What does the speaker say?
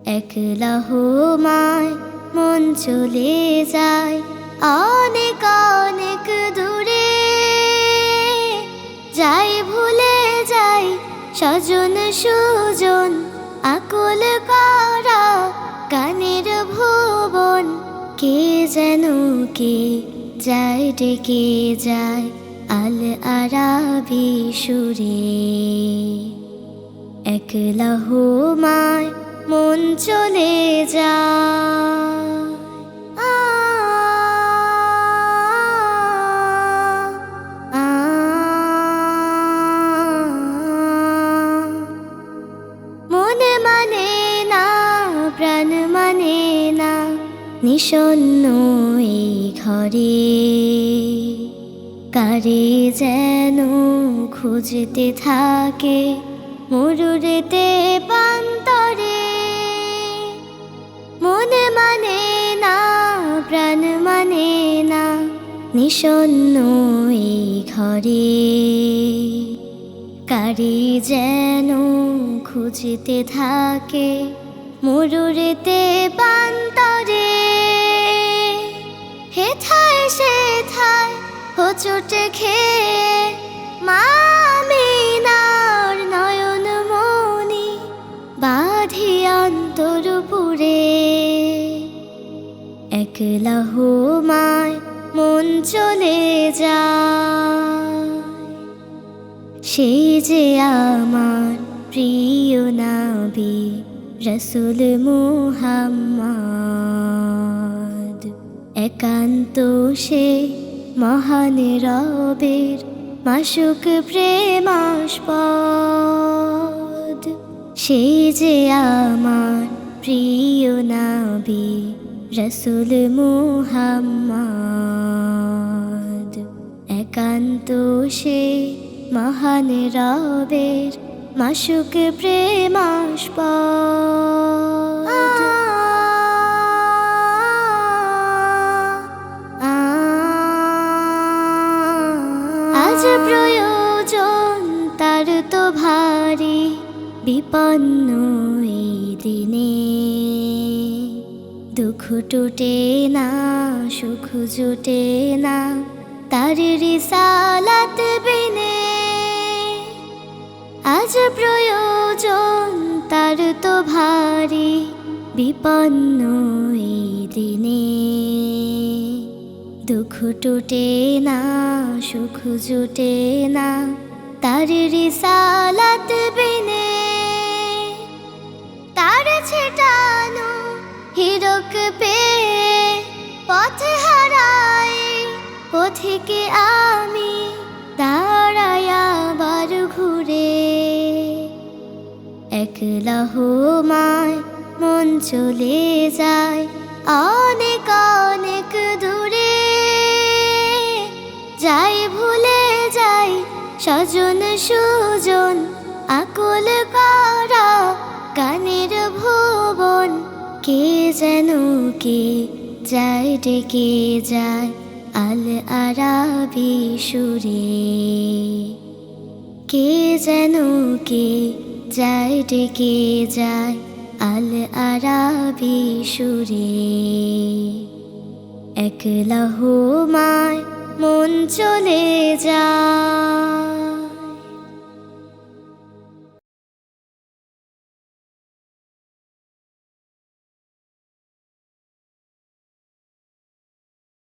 একলা হমায় মন চলে যায় অনেক অনেক দূরে, যাই ভুলে যাই স্বজন সুজন, আকুল করা গানের ভুবন। কে যেন কে যায় ডেকে যায় আল আরাবি সুরে। একলা হমায় মন চলে যায়। মনে মানে না, প্রাণ মানে না, নিশন্ন এই ঘরে। কারে যেন খুঁজতে থাকে মরুরেতে পান্তরে। মনে মানে না, প্রাণ মানে না, নিশন্ন এই ঘরে। কারে যেন খুঁজতে থাকে মরুরেতে পান্তরে। হেথায় সেথায় হোঁচট খেয়ে মামিনার নয়ন মনি বাঁধি অন্তরপুরে। একলা হমায় মন চলে যায়। সেই যে আমার প্রিয় নবী রসুল মুহাম্মদ, একান্ত সে মহান রবের মাশুক প্রেমাস্পদ। সেই যে আমার প্রিয় নবী রসুল মুহাম্মদ, একান্ত সে মহান রবের মাশুক প্রেমাস্পদ। আজ প্রয়োজন তার তো ভারী, বিপন্ন এই দিনে। দুঃখ টুটে না, সুখ জুটে না, তার রিসালাত বিনে। আজ প্রয়োজন তার তো ভারী, বিপন্ন এই দিনে। দুঃখ টুটে না, সুখ জুটে না, তার রিসালাত বিনে। তার ছেটানো হিরক পেয়ে পথে হারাই পথিকে আমি, দাঁড়ায় আবার ঘুরে। একলা হমায় মন চলে যায় অনেক অনেক দূরে, যাই ভুলে যাই স্বজন সুজন, আকুল করা গানের ভুবন। কে যেন কে যায় ডেকে যায় আল আরাবি সুরে। কে যেন কে যায় ডেকে যায় আল আরাবি সুরে। একলা হমায় মন চলে যায়।